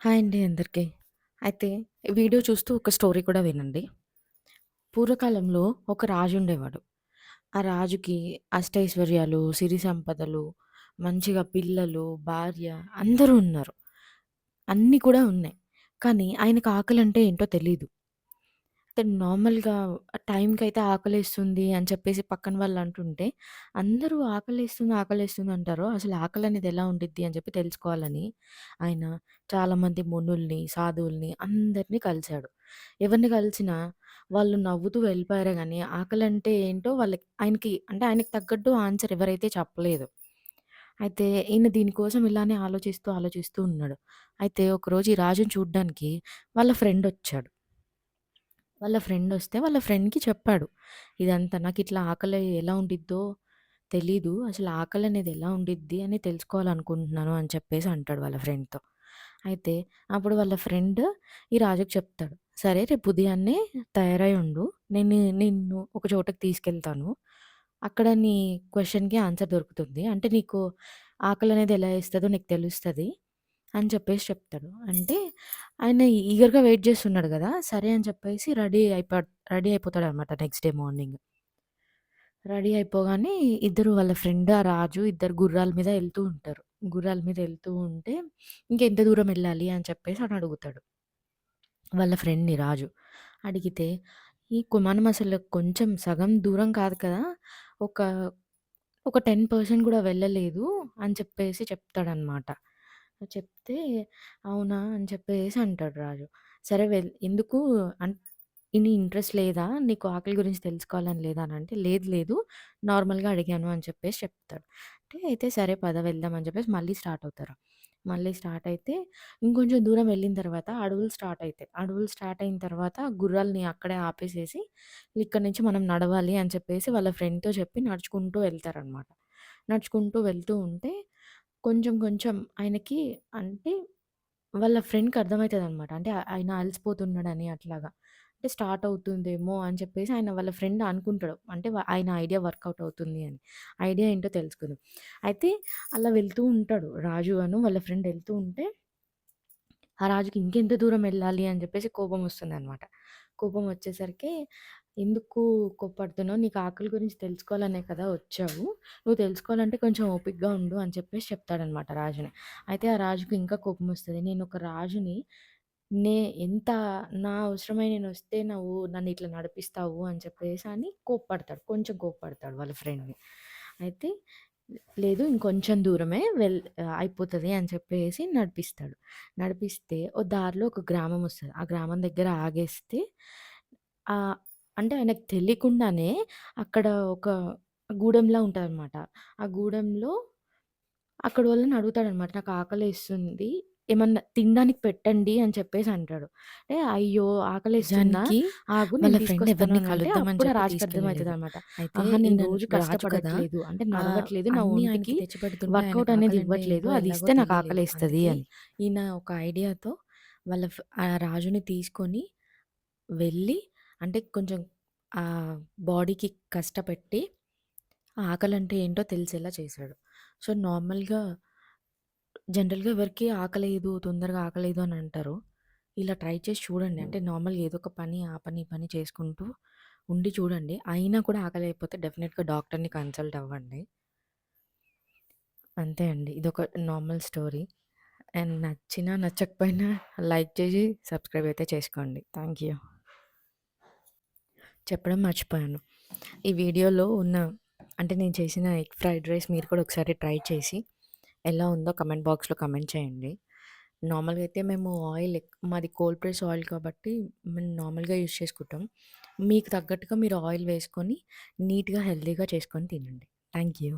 Hi అండి అందరికి. అయితే ఈ వీడియో చూస్తూ ఒక స్టోరీ కూడా వినండి. పూర్వకాలంలో ఒక రాజు ఉండేవాడు. ఆ రాజుకి అష్టైశ్వర్యాలు, సిరి సంపదలు, మంచిగా పిల్లలు, భార్య అందరూ ఉన్నారు. అన్నీ కూడా ఉన్నాయి. కానీ ఆయనకి ఆకలంటే ఏంటో తెలీదు. అయితే నార్మల్‌గా టైంకైతే ఆకలేస్తుంది అని చెప్పేసి పక్కన వాళ్ళు అంటుంటే, అందరూ ఆకలేస్తుంది, ఆకలేస్తుంది అంటారు. అసలు ఆకలనేది ఎలా ఉండిద్ది అని చెప్పి తెలుసుకోవాలని ఆయన చాలామంది మునుల్ని, సాధువుల్ని అందరిని కలిసాడు. ఎవరిని కలిసినా వాళ్ళు నవ్వుతూ వెళ్ళిపోయారే గానీ, ఆకలంటే ఏంటో ఆయనకి అంటే ఆయనకి తగ్గట్టు ఆన్సర్ ఎవరైతే చెప్పలేదు. అయితే ఈయన దీనికోసం ఇలానే ఆలోచిస్తూ, ఆలోచిస్తూ ఉన్నాడు. అయితే ఒకరోజు ఈ రాజుని చూడ్డానికి వాళ్ళ ఫ్రెండొచ్చాడు. వాళ్ళ ఫ్రెండొస్తే వాళ్ళ ఫ్రెండ్‌కి చెప్పాడు. ఇదంతా నాకిట్లా ఆకలి ఎలా ఉండిద్దో తెలీదు. అసలు ఆకలనేది ఎలా ఉండిద్ది అని తెలుసుకోవాలనుకుంటున్నాను అని చెప్పేసి అంటాడు వాళ్ళ ఫ్రెండ్‌తో. అయితే అప్పుడు వాళ్ళ ఫ్రెండ్ ఈ రాజుకి చెప్తాడు. సరే రేపు ఉదయాన్నే తయారై ఉండు. నిన్ను ఒక చోటకి తీసుకెళ్తాను. అక్కడ నీ క్వెషన్‌కి ఆన్సర్ దొరుకుతుంది. అంటే నీకు ఆకలనేది ఎలా ఏస్తదో నీకు తెలుస్తది అని చెప్పేసి చెప్తాడు. అంటే ఆయన ఈగర్‌గా వెయిట్ జేస్తున్నాడు గదా! సరే అని చెప్పేసి రెడీ అయిపోతాడనమాట నెక్స్ట్ డే మార్నింగ్. రెడీ అయిపోగానే ఇద్దరు వాళ్ళ ఫ్రెండ్, ఆ రాజు ఇద్దరు గుర్రాల మీద ఎళ్తూ ఉంటారు. గుర్రాల మీద ఎళ్తూ ఉంటే ఇంకెంత దూరం ఎళ్ళాలి అని చెప్పేసి అని అడుగుతాడు. వాళ్ళ ఫ్రెండ్‌ని రాజు. అడిగితే మనం అసలు కొంచెం సగం దూరం కాదు కదా! ఒక ఒక 10% గూడా వెళ్ళలేదు అని చెప్పేసి చెప్తాడనమాట. చెప్తే అవునా! అని చెప్పేసి అంటాడు రాజు. సరే ఎందుకు అన్ నీ ఇంట్రెస్ట్ లేదా? నీకు ఆకలి గురించి తెలుసుకోవాలని లేదా అనంటే, లేదు లేదు నార్మల్‌గా అడిగాను అని చెప్పేసి చెప్తాడు. అంటే అయితే సరే పద వెళ్దాం అని చెప్పేసి మళ్ళీ స్టార్ట్ అవుతారు. మళ్ళీ స్టార్ట్ అయితే ఇంకొంచెం దూరం వెళ్ళిన తర్వాత అడవులు స్టార్ట్ అయితాయి. అడవులు స్టార్ట్ అయిన తర్వాత గుర్రాల్ని అక్కడే ఆపేసేసి, ఇక్కడి నుంచి మనం నడవాలి అని చెప్పేసి వాళ్ళ ఫ్రెండ్‌తో చెప్పి నడుచుకుంటూ వెళ్తారనమాట. నడుచుకుంటూ వెళ్తూ ఉంటే కొంచెం కొంచెం ఆయనకి అంటే వాళ్ళ ఫ్రెండ్‌కి అర్థమైతదనమాట. అంటే ఆయన అలసిపోతున్నాడని అట్లాగా. అంటే స్టార్ట్ అవుతుందేమో అని చెప్పేసి వాళ్ళ ఫ్రెండ్ అనుకుంటాడు. అంటే ఆయన ఐడియా వర్కౌట్ అవుతుంది అని. ఐడియా ఏంటో తెలుసుకుందాం. అయితే అలా వెళ్తూ ఉంటాడు. రాజు వాళ్ళ ఫ్రెండ్ ఎళ్తూ ఉంటే ఆ రాజుకి ఇంకెంత దూరం వెళ్ళాలి అని చెప్పేసి కోపమొస్తుందనమాట. కోపమొచ్చేసరికి, "ఎందుకు కోప్పడుతున్నావు? నీకు ఆకలి గురించి తెలుసుకోవాలనే కదా వచ్చావు. నువ్వు తెలుసుకోవాలంటే కొంచెం ఓపికగా ఉండు" అని చెప్పేసి చెప్తాడనమాట రాజుని. అయితే ఆ రాజుకి ఇంకా కోపమొస్తది. నేనొక రాజుని, నే ఎంత నా అవసరమై నేనొస్తే నన్నిట్లా నడిపిస్తావు అని చెప్పేసి అని కోప్పడతాడు. కొంచెం కోప్పడతాడు వాళ్ళ ఫ్రెండ్‌ని. అయితే లేదు ఇంకొంచెం దూరమే అయిపోతది అని చెప్పేసి నడిపిస్తాడు. నడిపిస్తే దారిలో ఒక గ్రామం వస్తది. ఆ గ్రామం దగ్గర ఆగేస్తే ఆహ్, అంటే ఆయనకు తెలియకుండానే అక్కడ ఒక గూడెంలా ఉంటదనమాట. ఆ గూడెంలో అక్కడి వాళ్ళని అడుగుతాడనమాట. నాకు ఆకలేస్తుంది. ఏమన్నా తినడానికి పెట్టండి అని చెప్పేసి అంటాడు. అంటే అయ్యో! ఆకలేస్తుందా? నిజానికి ఆగు వాళ్ళ నేను ఫ్రెండ్ తీసుకొస్తాను ఎవరిని అనంటే కలుద్దామని అప్పుడు ఆ చెప్పి రాజుకి తీసుకెళ్ళలేదు. అర్థమైతదనమాట. అయితే ఆహా! నేను ఈయన రోజు రాజు కదా! కష్టపడట్లేదు. అంటే నడవట్లేదు. నా అన్నీ ఆయనకి ఒంటికి తెచ్చిపెడుతుంటే ఆయనకు వర్కౌట్ అనేది ఆకలంటే ఇవ్వట్లేదు. ఏంటో అది ఎలాగో ఇస్తే నాకు తెలియలేదు. ఆకలేస్తది అందుకే అని. ఈయన ఒక ఐడియాతో ఆ రాజుని తీసుకొని వెళ్ళి అంటే కొంచెం బాడీకి కష్టపెట్టి ఆకలంటే ఏంటో తెలిసేలా చేశాడు. సో, జనరల్‌గా ఎవరికీ ఆకలేయదు, తొందరగా ఆకలేయదు అని అంటారు. ఇలా ట్రై చేసి చూడండి. అంటే నార్మల్‌గా ఏదో ఒక పని, ఆ పని, ఈ పని చేసుకుంటూ ఉండి చూడండి. అయినా కూడా ఆకలేయకపోతే డెఫినిట్‌గా డాక్టర్‌ని కన్సల్ట్ అవ్వండి. అంతే అండి. ఇదొక నార్మల్ స్టోరీ. అండ్ నచ్చినా, నచ్చకపోయినా లైక్ చేసి సబ్స్క్రైబ్ అయితే చేసుకోండి. Thank you. చెప్పడం మర్చిపోయాను. ఈ వీడియోలో ఉన్న అంటే నేను చేసిన ఎగ్ ఫ్రైడ్ రైస్ మీరు కూడా ఒకసారి ట్రై చేసి ఎలా ఉందో కమెంట్ బాక్స్‌లో కమెంట్ చేయండి. నార్మల్‌గా అయితే మేము మాది కోల్డ్ ప్రెస్ ఆయిల్ కాబట్టి మేము నార్మల్‌గా యూజ్ చేసుకుంటాం. మీకు తగ్గట్టుగా మీరు ఆయిల్ వేసుకొని నీట్‌గా, హెల్తీగా చేసుకొని తినండి. Thank you.